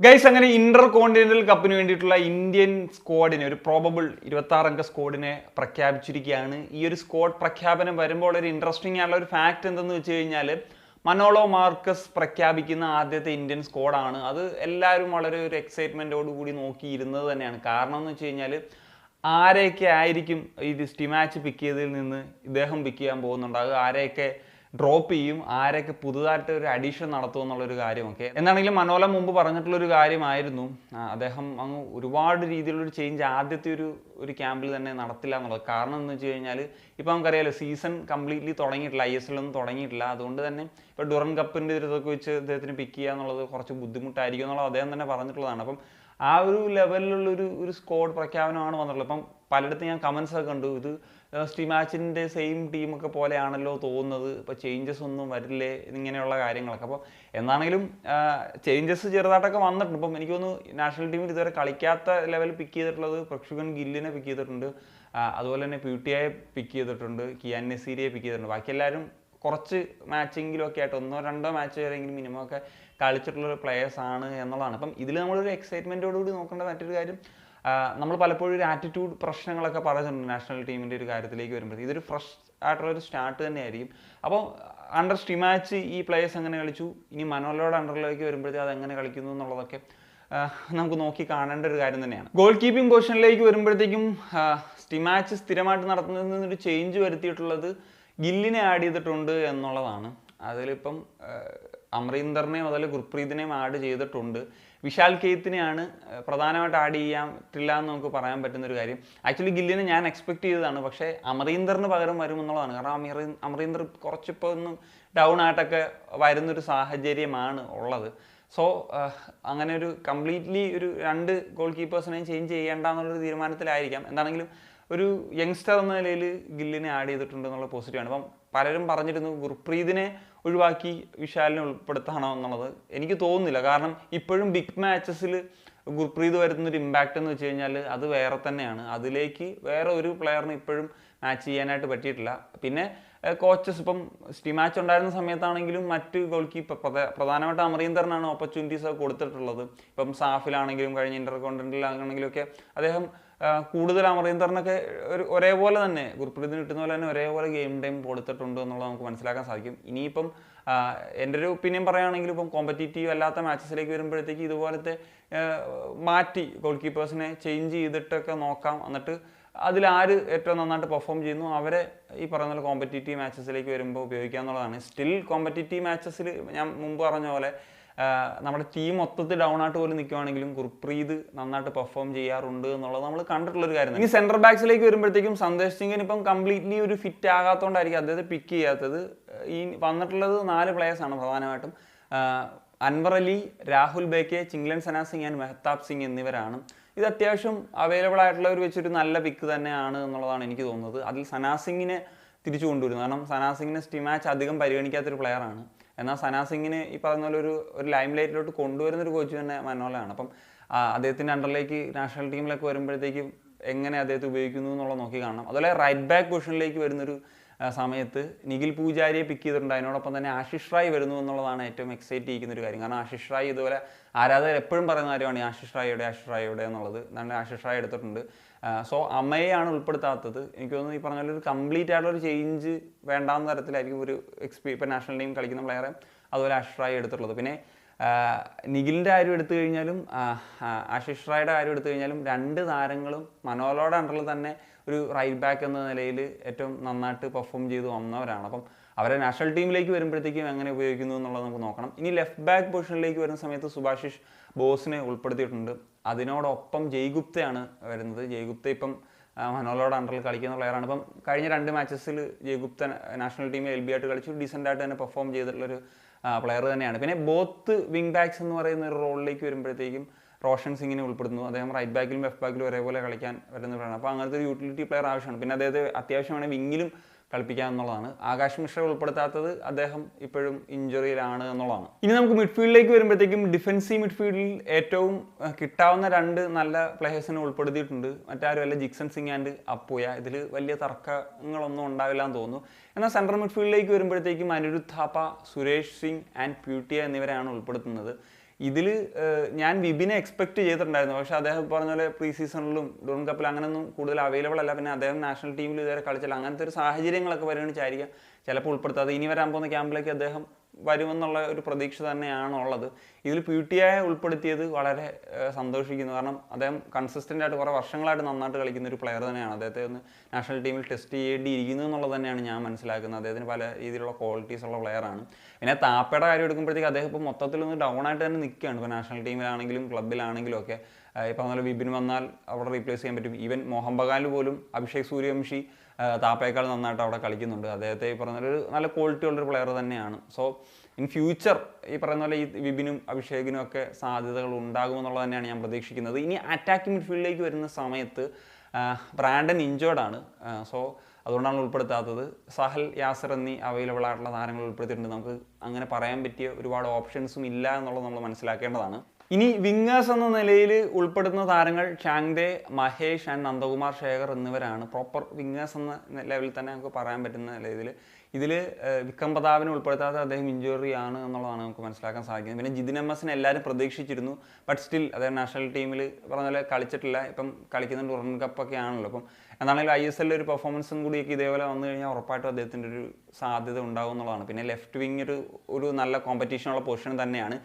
Guys അങ്ങനെ Inter continental കപ്പിന് വേണ്ടിയിട്ടുള്ള ഇന്ത്യൻ സ്ക്വാഡിനെ ഒരു പ്രോബബിൾ 26 അംഗ സ്ക്വാഡിനെ പ്രഖ്യാപിച്ചിരിക്കുകയാണ്. ഈ ഒരു സ്ക്വാഡ് പ്രഖ്യാപനം വരുമ്പോൾ ഒരു ഇൻട്രസ്റ്റിംഗ് ആയിട്ടുള്ള ഒരു ഫാക്ട് എന്തെന്ന് വെച്ച് കഴിഞ്ഞാൽ മനോളോ മാർക്കസ് പ്രഖ്യാപിക്കുന്ന ആദ്യത്തെ ഇന്ത്യൻ സ്ക്വാഡാണ്. അത് എല്ലാവരും വളരെ ഒരു എക്സൈറ്റ്മെൻറ്റോട് കൂടി നോക്കിയിരുന്നത് തന്നെയാണ്. കാരണം എന്ന് വെച്ച് കഴിഞ്ഞാൽ ആരെയൊക്കെ ആയിരിക്കും ഈ ടെസ്റ്റ് മാച്ച് പിക്ക് ചെയ്തതിൽ നിന്ന് ഇദ്ദേഹം പിക്ക് ചെയ്യാൻ പോകുന്നുണ്ടാകുക, ആരെയൊക്കെ ഡ്രോപ്പ് ചെയ്യും, ആരൊക്കെ പുതുതായിട്ട് ഒരു അഡീഷൻ നടത്തും എന്നുള്ളൊരു കാര്യമൊക്കെ. എന്താണെങ്കിലും മനോല മുമ്പ് പറഞ്ഞിട്ടുള്ളൊരു കാര്യമായിരുന്നു, അദ്ദേഹം അങ്ങ് ഒരുപാട് രീതിയിലുള്ളൊരു ചേഞ്ച് ആദ്യത്തെ ഒരു ക്യാമ്പിൽ തന്നെ നടത്തില്ല എന്നുള്ളത്. കാരണം എന്ന് വെച്ച് കഴിഞ്ഞാൽ ഇപ്പോൾ നമുക്കറിയാലോ സീസൺ കംപ്ലീറ്റ്ലി തുടങ്ങിയിട്ടില്ല, ISL ഒന്നും തുടങ്ങിയിട്ടില്ല. അതുകൊണ്ട് തന്നെ ഇപ്പോൾ ഡുറൻ കപ്പിൻ്റെ ഇതൊക്കെ വെച്ച് അദ്ദേഹത്തിന് പിക്ക് ചെയ്യുക എന്നുള്ളത് കുറച്ച് ബുദ്ധിമുട്ടായിരിക്കും എന്നുള്ളത് അദ്ദേഹം തന്നെ പറഞ്ഞിട്ടുള്ളതാണ്. അപ്പം ആ ഒരു ലെവലിലുള്ളൊരു സ്ക്വാഡ് പ്രഖ്യാപനമാണ് വന്നിട്ടുള്ളത്. ഇപ്പം പലയിടത്തും ഞാൻ കമൻസ് ഒക്കെ കണ്ടു, ഇത് ടെസ്റ്റ് മാച്ചിൻ്റെ സെയിം ടീമൊക്കെ പോലെയാണല്ലോ തോന്നുന്നത്, ഇപ്പോൾ ചേഞ്ചസ് ഒന്നും വരില്ലേ ഇങ്ങനെയുള്ള കാര്യങ്ങളൊക്കെ. അപ്പോൾ എന്താണെങ്കിലും ചേഞ്ചസ് ചെറുതായിട്ടൊക്കെ വന്നിട്ടുണ്ട്. ഇപ്പം എനിക്ക് തോന്നുന്നു നാഷണൽ ടീമിൽ ഇതുവരെ കളിക്കാത്ത ലെവൽ പിക്ക് ചെയ്തിട്ടുള്ളത് പ്രക്ഷുകൻ ഗില്ലിനെ പിക്ക് ചെയ്തിട്ടുണ്ട്, അതുപോലെ തന്നെ പ്യൂട്ടിയെ പിക്ക് ചെയ്തിട്ടുണ്ട്, കിയാൻ നസീരിയെ പിക്ക് ചെയ്തിട്ടുണ്ട്. ബാക്കി എല്ലാവരും കുറച്ച് മാച്ചെങ്കിലും ഒക്കെ ആയിട്ട് 1-2 മാച്ച് വരെയെങ്കിലും മിനിമം ഒക്കെ കളിച്ചിട്ടുള്ള പ്ലേയേഴ്സ് ആണ് എന്നുള്ളതാണ്. അപ്പം ഇതിൽ നമ്മളൊരു എക്സൈറ്റ്മെൻറ്റോടുകൂടി നോക്കേണ്ട മറ്റൊരു കാര്യം, നമ്മൾ പലപ്പോഴും ഒരു ആറ്റിറ്റ്യൂഡ് പ്രശ്നങ്ങളൊക്കെ പറഞ്ഞിട്ടുണ്ട് നാഷണൽ ടീമിൻ്റെ ഒരു കാര്യത്തിലേക്ക് വരുമ്പോൾ. ഇതൊരു ഫ്രഷ് ആയിട്ടുള്ളൊരു സ്റ്റാർട്ട് തന്നെയായിരിക്കും. അപ്പോൾ അണ്ടർ സ്റ്റിമാച്ച് ഈ പ്ലേയേഴ്സ് എങ്ങനെ കളിച്ചു, ഇനി മനോലോയുടെ അണ്ടറിലേക്ക് വരുമ്പോഴത്തേക്ക് അതെങ്ങനെ കളിക്കുന്നു എന്നുള്ളതൊക്കെ നമുക്ക് നോക്കി കാണേണ്ട ഒരു കാര്യം തന്നെയാണ്. ഗോൾ കീപ്പിംഗ് പൊസിഷനിലേക്ക് വരുമ്പോഴത്തേക്കും സ്റ്റിമാച്ച് സ്ഥിരമായിട്ട് നടത്തുന്നതിൽ നിന്നൊരു ചേഞ്ച് വരുത്തിയിട്ടുള്ളത് ഗില്ലിനെ ആഡ് ചെയ്തിട്ടുണ്ട് എന്നുള്ളതാണ്. അതിലിപ്പം അമരീന്ദറിനെയും അതുപോലെ ഗുർപ്രീതിനെയും ആഡ് ചെയ്തിട്ടുണ്ട്. വിശാൽ കെയ്ത്തിനെയാണ് പ്രധാനമായിട്ട് ആഡ് ചെയ്യാറ്റില്ല എന്ന് നമുക്ക് പറയാൻ പറ്റുന്നൊരു കാര്യം. ആക്ച്വലി ഗില്ലിനെ ഞാൻ എക്സ്പെക്ട് ചെയ്തതാണ്, പക്ഷേ അമരീന്ദറിന് പകരം വരുമെന്നുള്ളതാണ്. കാരണം അമരീന്ദർ കുറച്ചിപ്പോൾ ഒന്ന് ഡൗൺ ആയിട്ടൊക്കെ വരുന്നൊരു സാഹചര്യമാണ് ഉള്ളത്. സോ അങ്ങനെ ഒരു കംപ്ലീറ്റ്ലി ഒരു 2 ഗോൾ കീപ്പേഴ്സിനെയും ചേഞ്ച് ചെയ്യേണ്ട എന്നുള്ളൊരു തീരുമാനത്തിലായിരിക്കാം. എന്താണെങ്കിലും ഒരു യങ്സ്റ്റർ എന്ന നിലയിൽ ഗില്ലിനെ ആഡ് ചെയ്തിട്ടുണ്ട് എന്നുള്ള പോസിറ്റീവാണ്. അപ്പം പലരും പറഞ്ഞിരുന്നു ഗുർപ്രീതിനെ ഒഴിവാക്കി വിശാലിനെ ഉൾപ്പെടുത്തണോ എന്നുള്ളത്. എനിക്ക് തോന്നുന്നില്ല. കാരണം ഇപ്പോഴും ബിഗ് മാച്ചസിൽ ഗുർപ്രീത് വരുന്നൊരു ഇമ്പാക്റ്റ് എന്ന് വെച്ച് കഴിഞ്ഞാൽ അത് വേറെ തന്നെയാണ്. അതിലേക്ക് വേറെ ഒരു പ്ലെയറിന് ഇപ്പോഴും മാച്ച് ചെയ്യാനായിട്ട് പറ്റിയിട്ടില്ല. പിന്നെ കോച്ചസ് ഇപ്പം സ്റ്റിമാച്ച് ഉണ്ടായിരുന്ന സമയത്താണെങ്കിലും മറ്റ് ഗോൾ കീപ്പർ പ്രധാനമായിട്ട് അമരീന്ദറിനാണ് ഓപ്പർച്യൂണിറ്റീസ് ഒക്കെ കൊടുത്തിട്ടുള്ളത്. ഇപ്പം സാഫിലാണെങ്കിലും കഴിഞ്ഞ ഇന്റർ കോണ്ടിനെന്റലാണെങ്കിലും ഒക്കെ അദ്ദേഹം കൂടുതൽ അമരീന്ദറിനൊക്കെ ഒരേപോലെ തന്നെ ഗുർപ്രീതിന് കിട്ടുന്ന പോലെ തന്നെ ഒരേപോലെ ഗെയിം ടൈം കൊടുത്തിട്ടുണ്ട് എന്നുള്ളത് നമുക്ക് മനസ്സിലാക്കാൻ സാധിക്കും. ഇനിയിപ്പം എൻ്റെ ഒരു ഒപ്പീനിയൻ പറയുകയാണെങ്കിൽ ഇപ്പം കോമ്പറ്റീറ്റീവ് അല്ലാത്ത മാച്ചസിലേക്ക് വരുമ്പോഴത്തേക്ക് ഇതുപോലത്തെ മാറ്റി ഗോൾ കീപ്പേഴ്സിനെ ചേഞ്ച് ചെയ്തിട്ടൊക്കെ നോക്കാം. എന്നിട്ട് അതിലാര് ഏറ്റവും നന്നായിട്ട് പെർഫോം ചെയ്യുന്നു അവരെ ഈ പറയുന്ന പോലെ കോമ്പറ്റീറ്റീവ് മാച്ചസിലേക്ക് വരുമ്പോൾ ഉപയോഗിക്കുക എന്നുള്ളതാണ്. സ്റ്റിൽ കോമ്പറ്റീറ്റീവ് മാച്ചസിൽ ഞാൻ മുമ്പ് പറഞ്ഞ പോലെ നമ്മുടെ ടീം മൊത്തത്തിൽ ഡൗൺ ആയിട്ട് പോലും നിൽക്കുവാണെങ്കിലും ഗുർപ്രീത് നന്നായിട്ട് പെർഫോം ചെയ്യാറുണ്ട് എന്നുള്ളത് നമ്മൾ കണ്ടിട്ടുള്ളൊരു കാര്യമാണ്. ഇനി സെൻട്രൽ ബാക്സിലേക്ക് വരുമ്പോഴത്തേക്കും സന്ദേശ് സിംഗിന് ഇപ്പം കംപ്ലീറ്റ്ലി ഒരു ഫിറ്റ് ആകാത്തതുകൊണ്ടായിരിക്കും അദ്ദേഹത്തെ പിക്ക് ചെയ്യാത്തത്. ഈ വന്നിട്ടുള്ളത് 4 പ്ലേയേഴ്സാണ് പ്രധാനമായിട്ടും. അൻവർ അലി, രാഹുൽ ബേക്കെ, ചിങ്ലൻ സന സിംഗ് ആൻഡ് മെഹ്താബ് സിംഗ് എന്നിവരാണ്. ഇത് അത്യാവശ്യം അവൈലബിൾ ആയിട്ടുള്ളവർ വെച്ചൊരു നല്ല പിക്ക് തന്നെയാണ് എന്നുള്ളതാണ് എനിക്ക് തോന്നുന്നത്. അതിൽ സന സിംഗിനെ തിരിച്ചു കൊണ്ടുവരുന്നു. കാരണം സന സിംഗിനെ സ്റ്റിമാച്ച് അധികം പരിഗണിക്കാത്തൊരു പ്ലെയറാണ്. എന്നാൽ സന സിംഗിനെ ഈ പറയുന്ന പോലെ ഒരു ലൈം ലൈറ്റിലോട്ട് കൊണ്ടുവരുന്നൊരു കോച്ച് തന്നെ മനോലാണ്. അപ്പം അദ്ദേഹത്തിൻ്റെ അണ്ടറിലേക്ക് നാഷണൽ ടീമിലൊക്കെ വരുമ്പോഴത്തേക്കും എങ്ങനെ അദ്ദേഹത്തെ ഉപയോഗിക്കുന്നു എന്നുള്ളത് നോക്കി കാണണം. അതുപോലെ റൈറ്റ് ബാക്ക് പൊസിഷനിലേക്ക് വരുന്നൊരു സമയത്ത് നിഖിൽ പൂജാരിയെ പിക്ക് ചെയ്തിട്ടുണ്ട്. അതിനോടൊപ്പം തന്നെ ആശിഷ് റായ് വരുന്നു എന്നുള്ളതാണ് ഏറ്റവും എക്സൈറ്റ് ചെയ്യിക്കുന്ന ഒരു കാര്യം. കാരണം ആശിഷ് റായ് ഇതുപോലെ ആരാധകർ എപ്പോഴും പറയുന്ന കാര്യമാണ് ആശിഷ് റായോടെ എന്നുള്ളത്. എന്താണ് ആശിഷ് റായ് എടുത്തിട്ടുണ്ട്. സോ അമ്മയെയാണ് ഉൾപ്പെടുത്താത്തത്. എനിക്ക് തോന്നുന്നു ഈ പറഞ്ഞ ഒരു കംപ്ലീറ്റ് ആയിട്ടുള്ളൊരു ചേഞ്ച് വേണ്ടാവുന്ന തരത്തിലായിരിക്കും ഒരു ഇപ്പം നാഷണൽ ടീം കളിക്കുന്ന പ്ലെയറെ അതുപോലെ ആശിഷ് റായ് എടുത്തിട്ടുള്ളത്. പിന്നെ നിഖിലിൻ്റെ കാര്യം എടുത്തു കഴിഞ്ഞാലും ആശിഷ് റായുടെ കാര്യം എടുത്തു കഴിഞ്ഞാലും 2 താരങ്ങളും മനോലോയുടെ അണ്ടറിൽ തന്നെ ഒരു റൈറ്റ് ബാക്ക് എന്ന നിലയിൽ ഏറ്റവും നന്നായിട്ട് പെർഫോം ചെയ്ത് വന്നവരാണ്. അപ്പം അവരെ നാഷണൽ ടീമിലേക്ക് വരുമ്പോഴത്തേക്കും എങ്ങനെ ഉപയോഗിക്കുന്നു എന്നുള്ളത് നമുക്ക് നോക്കണം. ഇനി ലെഫ്റ്റ് ബാക്ക് പൊസിഷനിലേക്ക് വരുന്ന സമയത്ത് സുഭാഷിഷ് ബോസിനെ ഉൾപ്പെടുത്തിയിട്ടുണ്ട്. അതിനോടൊപ്പം ജയ്ഗുപ്തയാണ് വരുന്നത്. ജയ്ഗുപ്ത ഇപ്പം മനോലോയുടെ അണ്ടറിൽ കളിക്കുന്ന പ്ലെയറാണ്. ഇപ്പം കഴിഞ്ഞ 2 മാച്ചസിൽ ജയ്ഗുപ്ത നാഷണൽ ടീമിൽ LB ആയിട്ട് കളിച്ചു ഡീസൻ്റ് ആയിട്ട് തന്നെ പെർഫോം ചെയ്തിട്ടുള്ളൊരു പ്ലെയർ തന്നെയാണ്. പിന്നെ ബോത്ത് വിങ് ബാക്സ് എന്ന് പറയുന്ന ഒരു റോളിലേക്ക് വരുമ്പോഴത്തേക്കും റോഷൻ സിംഗിനെ ഉൾപ്പെടുന്നു. അദ്ദേഹം റൈറ്റ് ബാക്കിലും ലെഫ്റ്റ് ബാക്കിലും ഒരേപോലെ കളിക്കാൻ വരുന്നവരാണ്. അപ്പോൾ അങ്ങനത്തെ ഒരു യൂട്ടിലിറ്റി പ്ലെയർ ആവശ്യമാണ്. പിന്നെ അദ്ദേഹത്തെ അത്യാവശ്യമാണ് വിങ്ങിലും കളിപ്പിക്കുക എന്നുള്ളതാണ്. ആകാശ് മിശ്ര ഉൾപ്പെടുത്താത്തത് അദ്ദേഹം ഇപ്പോഴും ഇഞ്ചുറിയിലാണ് എന്നുള്ളതാണ്. ഇനി നമുക്ക് മിഡ്ഫീൽഡിലേക്ക് വരുമ്പോഴത്തേക്കും ഡിഫൻസീവ് മിഡ്ഫീൽഡിൽ ഏറ്റവും കിട്ടാവുന്ന 2 നല്ല പ്ലേയേഴ്സിനെ ഉൾപ്പെടുത്തിയിട്ടുണ്ട്. മറ്റാരുമല്ല ജിക്സൺ സിംഗ് ആൻഡ് അപ്പുയ. ഇതിൽ വലിയ തർക്കങ്ങളൊന്നും ഉണ്ടാവില്ല എന്ന് തോന്നുന്നു. എന്നാൽ സെൻട്രൽ മിഡ്ഫീൽഡിലേക്ക് വരുമ്പോഴത്തേക്കും അനിരുദ്ധ് താപ്പ, സുരേഷ് സിംഗ് ആൻഡ് പ്യൂട്ടിയ എന്നിവരെയാണ് ഉൾപ്പെടുത്തുന്നത്. ഇതിൽ ഞാൻ വിപിനെ എക്സ്പെക്ട് ചെയ്തിട്ടുണ്ടായിരുന്നു. പക്ഷേ അദ്ദേഹം പറഞ്ഞ പോലെ പ്രീ സീസണിലും ഡൂറൻ കപ്പിൽ അങ്ങനെയൊന്നും കൂടുതൽ അവൈലബിൾ അല്ല. പിന്നെ അദ്ദേഹം നാഷണൽ ടീമിൽ ഇതുവരെ കളിച്ചില്ല. അങ്ങനത്തെ ഒരു സാഹചര്യങ്ങളൊക്കെ വരികയാണെന്ന് ചിലപ്പോൾ ഉൾപ്പെടുത്താതെ ഇനി വരാൻ പോകുന്ന ക്യാമ്പിലേക്ക് അദ്ദേഹം വരുമെന്നുള്ള ഒരു പ്രതീക്ഷ തന്നെയാണ് ഉള്ളത്. ഇതിൽ PTI ഉൾപ്പെടുത്തിയത് വളരെ സന്തോഷിക്കുന്നു. കാരണം അദ്ദേഹം കൺസിസ്റ്റൻ്റ് ആയിട്ട് കുറേ വർഷങ്ങളായിട്ട് നന്നായിട്ട് കളിക്കുന്ന ഒരു പ്ലെയർ തന്നെയാണ്. അദ്ദേഹത്തെ ഒന്ന് നാഷണൽ ടീമിൽ ടെസ്റ്റ് ചെയ്യേണ്ടിയിരിക്കുന്നു എന്നുള്ളത് തന്നെയാണ് ഞാൻ മനസ്സിലാക്കുന്നത്. അദ്ദേഹത്തിന് പല രീതിയിലുള്ള ക്വാളിറ്റീസ് ഉള്ള പ്ലെയറാണ്. പിന്നെ താപ്പയുടെ കാര്യം എടുക്കുമ്പോഴത്തേക്ക് അദ്ദേഹം ഇപ്പോൾ മൊത്തത്തിലൊന്ന് ഡൗൺ ആയിട്ട് തന്നെ നിൽക്കുകയാണ്. ഇപ്പോൾ നാഷണൽ ടീമിലാണെങ്കിലും ക്ലബ്ബിലാണെങ്കിലും ഒക്കെ. ഇപ്പോൾ നല്ല വിപിൻ വന്നാൽ അവിടെ റീപ്ലേസ് ചെയ്യാൻ പറ്റും. ഈവൻ മോഹൻ ബഗാനിൽ പോലും അഭിഷേക് സൂര്യവംശി താപ്പയേക്കാൾ നന്നായിട്ട് അവിടെ കളിക്കുന്നുണ്ട്. അദ്ദേഹത്തെ ഈ പറഞ്ഞൊരു നല്ല ക്വാളിറ്റി ഉള്ളൊരു പ്ലെയർ തന്നെയാണ്. സോ ഇൻ ഫ്യൂച്ചർ ഈ പറയുന്ന പോലെ ഈ വിപിനും അഭിഷേകിനും ഒക്കെ സാധ്യതകൾ ഉണ്ടാകുമെന്നുള്ളത് തന്നെയാണ് ഞാൻ പ്രതീക്ഷിക്കുന്നത്. ഇനി അറ്റാക്കിംഗ് മിഡ്ഫീൽഡിലേക്ക് വരുന്ന സമയത്ത് ബ്രാൻഡൻ ഇഞ്ചേർഡാണ്. സോ അതുകൊണ്ടാണ് ഉൾപ്പെടുത്താത്തത്. സഹൽ, യാസർ എന്നീ അവൈലബിൾ ആയിട്ടുള്ള താരങ്ങൾ ഉൾപ്പെടുത്തിയിട്ടുണ്ട്. നമുക്ക് അങ്ങനെ പറയാൻ പറ്റിയ ഒരുപാട് ഓപ്ഷൻസും ഇല്ല എന്നുള്ളത് നമ്മൾ മനസ്സിലാക്കേണ്ടതാണ്. ഇനി വിങ്ങേഴ്സ് എന്ന നിലയിൽ ഉൾപ്പെടുന്ന താരങ്ങൾ ചാങ്ദെ, മഹേഷ് ആൻഡ് നന്ദകുമാർ ശേഖർ എന്നിവരാണ്. പ്രോപ്പർ വിങ്ങേഴ്സ് എന്ന ലെവലിൽ തന്നെ നമുക്ക് പറയാൻ പറ്റുന്ന നിലയിൽ. ഇതിൽ വിക്രം പ്രതാപിനെ ഉൾപ്പെടുത്താത്ത അദ്ദേഹം ഇഞ്ചുറി ആണ് എന്നുള്ളതാണ് നമുക്ക് മനസ്സിലാക്കാൻ സാധിക്കുന്നത്. പിന്നെ ജിതിൻ MS എല്ലാവരും പ്രതീക്ഷിച്ചിരുന്നു. ബട്ട് സ്റ്റിൽ അദ്ദേഹം നാഷണൽ ടീമിൽ പറഞ്ഞ പോലെ കളിച്ചിട്ടില്ല. ഇപ്പം കളിക്കുന്ന ഡൂറൻ കപ്പൊക്കെ ആണല്ലോ. അപ്പം എന്നാണെങ്കിലും ISL ഒരു പെർഫോമൻസും കൂടിയൊക്കെ ഇതേപോലെ വന്നു കഴിഞ്ഞാൽ ഉറപ്പായിട്ടും അദ്ദേഹത്തിൻ്റെ ഒരു സാധ്യത ഉണ്ടാകും എന്നുള്ളതാണ്. പിന്നെ ലെഫ്റ്റ് വിങ് ഒരു നല്ല കോമ്പറ്റീഷനുള്ള പൊസിഷൻ തന്നെയാണ്.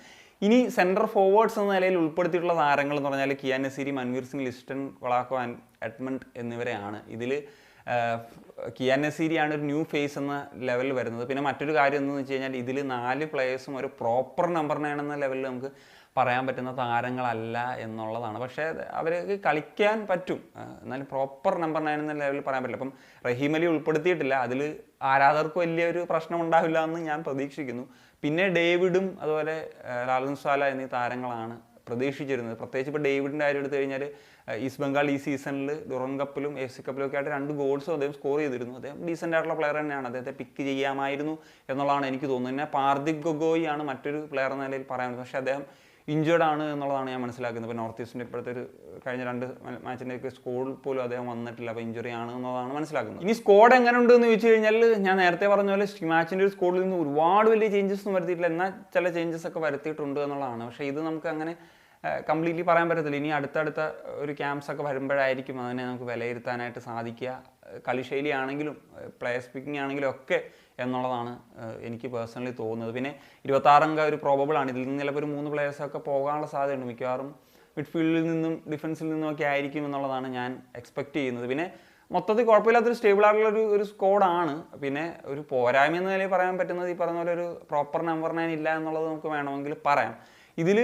ഇനി സെൻട്രൽ ഫോർവേഡ്സ് എന്ന നിലയിൽ ഉൾപ്പെടുത്തിയിട്ടുള്ള താരങ്ങൾ എന്ന് പറഞ്ഞാൽ കിയാൻ നസീരി, മൻവീർ സിംഗ്, ലിസ്റ്റൺ കൊളാക്കോ ആൻഡ് എഡ്മണ്ട് എന്നിവരെയാണ്. ഇതിൽ കിയാൻ നസീരിയാണ് ഒരു ന്യൂ ഫേസ് എന്ന ലെവലിൽ വരുന്നത്. പിന്നെ മറ്റൊരു കാര്യം എന്താണെന്ന് വെച്ച് കഴിഞ്ഞാൽ ഇതിൽ 4 പ്ലേയേഴ്സും ഒരു പ്രോപ്പർ നമ്പർ 9 എന്ന ലെവലിൽ നമുക്ക് പറയാൻ പറ്റുന്ന താരങ്ങളല്ല എന്നുള്ളതാണ്. പക്ഷേ അവർക്ക് കളിക്കാൻ പറ്റും, എന്നാലും പ്രോപ്പർ നമ്പർ 9 എന്ന ലെവലിൽ പറയാൻ പറ്റില്ല. അപ്പം റഹീം അലി ഉൾപ്പെടുത്തിയിട്ടില്ല. അതിൽ ആരാധകർക്ക് വലിയൊരു പ്രശ്നം ഉണ്ടാവില്ല എന്ന് ഞാൻ പ്രതീക്ഷിക്കുന്നു. പിന്നെ ഡേവിഡും അതുപോലെ ലാലൻ സാല എന്നീ താരങ്ങളാണ് പ്രതീക്ഷിച്ചിരുന്നത്. പ്രത്യേകിച്ച് ഇപ്പോൾ ഡേവിഡിൻ്റെ കാര്യം എടുത്തു കഴിഞ്ഞാൽ ഈസ്റ്റ് ബംഗാൾ ഈ സീസണിൽ ഡൂറൻ കപ്പിലും AFC കപ്പിലും ഒക്കെ ആയിട്ട് 2 ഗോൾസും അദ്ദേഹം സ്കോർ ചെയ്തിരുന്നു. അദ്ദേഹം ഡീസൻ്റ് ആയിട്ടുള്ള പ്ലെയർ തന്നെയാണ്. അദ്ദേഹത്തെ പിക്ക് ചെയ്യാമായിരുന്നു എന്നുള്ളതാണ് എനിക്ക് തോന്നുന്നത്. പിന്നെ പാർദിക് ഗൊഗോയി ആണ് മറ്റൊരു പ്ലെയർ എന്ന നിലയിൽ പറയാൻ പറ്റുന്നത്. പക്ഷേ അദ്ദേഹം ഇഞ്ചേർഡ് ആണ് എന്നുള്ളതാണ് ഞാൻ മനസ്സിലാക്കുന്നത്. ഇപ്പോൾ നോർത്ത് ഈസ്റ്റിൻ്റെ ഇപ്പോഴത്തെ ഒരു കഴിഞ്ഞ 2 മാച്ചിൻ്റെയൊക്കെ സ്കോഡിൽ പോലും അദ്ദേഹം വന്നിട്ടില്ല. അപ്പോൾ ഇഞ്ചുറി ആണ് എന്നുള്ളതാണ് മനസ്സിലാക്കുന്നത്. ഇനി സ്കോഡ് എങ്ങനെ ഉണ്ടെന്ന് ചോദിച്ചു കഴിഞ്ഞാൽ ഞാൻ നേരത്തെ പറഞ്ഞ പോലെ മാച്ചിൻ്റെ ഒരു സ്കോഡിൽ നിന്ന് ഒരുപാട് വലിയ ചേഞ്ചസ് ഒന്നും വരുത്തിയിട്ടില്ല. എന്നാൽ ചില ചേഞ്ചസ് ഒക്കെ വരുത്തിയിട്ടുണ്ട് എന്നുള്ളതാണ്. പക്ഷേ ഇത് നമുക്ക് അങ്ങനെ കംപ്ലീറ്റ്ലി പറയാൻ പറ്റത്തില്ല. ഇനി അടുത്തടുത്ത ഒരു ക്യാമ്പ്സ് ഒക്കെ വരുമ്പോഴായിരിക്കും അതിനെ നമുക്ക് വിലയിരുത്താനായിട്ട് സാധിക്കുക. കളിശൈലി ആണെങ്കിലും പ്ലെയർ സ്പീക്കിംഗ് ആണെങ്കിലും ഒക്കെ എന്നുള്ളതാണ് എനിക്ക് പേഴ്സണലി തോന്നുന്നത്. പിന്നെ 26 അംഗ ഒരു പ്രോബബിൾ ആണ്. ഇതിൽ നിന്ന് ചിലപ്പോൾ ഒരു 3 പ്ലെയേഴ്സൊക്കെ പോകാനുള്ള സാധ്യതയുണ്ട്. മിക്കവാറും മിഡ്ഫീൽഡിൽ നിന്നും ഡിഫൻസിൽ നിന്നുമൊക്കെ ആയിരിക്കും എന്നുള്ളതാണ് ഞാൻ എക്സ്പെക്ട് ചെയ്യുന്നത്. പിന്നെ മൊത്തത്തിൽ കുഴപ്പമില്ലാത്തൊരു സ്റ്റേബിൾ ആയിട്ടുള്ള ഒരു സ്കോഡാണ്. പിന്നെ ഒരു പോരായ്മ എന്ന നിലയിൽ പറയാൻ പറ്റുന്നത് ഈ പറഞ്ഞ പോലെ ഒരു പ്രോപ്പർ നമ്പർ 9 ഇല്ല എന്നുള്ളത് നമുക്ക് വേണമെങ്കിൽ പറയാം. ഇതിൽ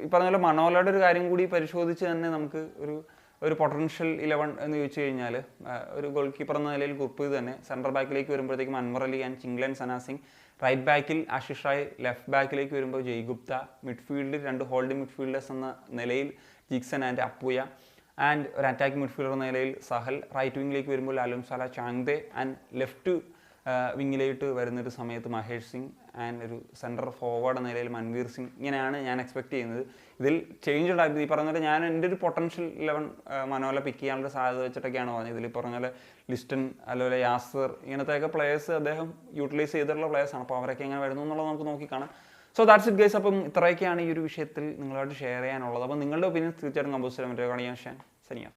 ഈ പറഞ്ഞ പോലെ മനോലയുടെ ഒരു കാര്യം കൂടി പരിശോധിച്ച് തന്നെ നമുക്ക് ഒരു പൊട്ടൻഷ്യൽ 11 എന്ന് ചോദിച്ചു കഴിഞ്ഞാൽ ഒരു ഗോൾ കീപ്പർ എന്ന നിലയിൽ ഗുർപ്രീത് തന്നെ, സെൻട്രൽ ബാക്കിലേക്ക് വരുമ്പോഴത്തേക്കും അൻവർ അലി ആൻഡ് ചിംഗ്ലൻ സന സിംഗ്, റൈറ്റ് ബാക്കിൽ ആശിഷ് റായ്, ലെഫ്റ്റ് ബാക്കിലേക്ക് വരുമ്പോൾ ജയ് ഗുപ്ത, മിഡ്ഫീൽഡിൽ 2 ഹോൾഡിംഗ് മിഡ്ഫീൽഡേഴ്സ് എന്ന നിലയിൽ ജിക്സൺ ആൻഡ് അപ്പുയ, ആൻഡ് ഒരു അറ്റാക്കിംഗ് മിഡ്ഫീൽഡർ എന്ന നിലയിൽ സഹൽ, റൈറ്റ് വിങ്ങിലേക്ക് വരുമ്പോൾ ലാലും സാല, ചാങ്ദെ, ആൻഡ് ലെഫ്റ്റ് വിങ്ങിലേക്ക് വരുന്നൊരു സമയത്ത് മഹേഷ് സിംഗ്, ആൻഡ് ഒരു സെൻട്രൽ ഫോർവേഡ് എന്ന നിലയിൽ മൻവീർ സിംഗ്. ഇങ്ങനെയാണ് ഞാൻ എക്സ്പെക്ട് ചെയ്യുന്നത്. ഇതിൽ ചേഞ്ച് ഉണ്ടായത് ഈ പറഞ്ഞ പോലെ ഞാൻ എൻ്റെ ഒരു പൊട്ടൻഷ്യൽ 11 മനോല പിക്ക് ചെയ്യാനുള്ള സാധ്യത വെച്ചിട്ടൊക്കെയാണ് പറഞ്ഞത്. ഇതിൽ പറഞ്ഞ പോലെ ലിസ്റ്റൺ, അതുപോലെ യാസർ, ഇങ്ങനത്തെയൊക്കെ പ്ലേയേഴ്സ് അദ്ദേഹം യൂട്ടിലൈസ് ചെയ്തിട്ടുള്ള പ്ലേയേഴ്സാണ്. അപ്പോൾ അവരൊക്കെ എങ്ങനെ വരുന്നു എന്നുള്ളത് നമുക്ക് നോക്കിക്കാണാം. So that's it guys. അപ്പം ഇത്രയൊക്കെയാണ് ഈ ഒരു വിഷയത്തിൽ നിങ്ങളായിട്ട് ഷെയർ ചെയ്യാനുള്ളത്. അപ്പോൾ നിങ്ങളുടെ ഒപ്പീനിയൻ തീർച്ചയായിട്ടും കമ്പോസ് ചെയ്യാൻ പറ്റുക. സനിയ.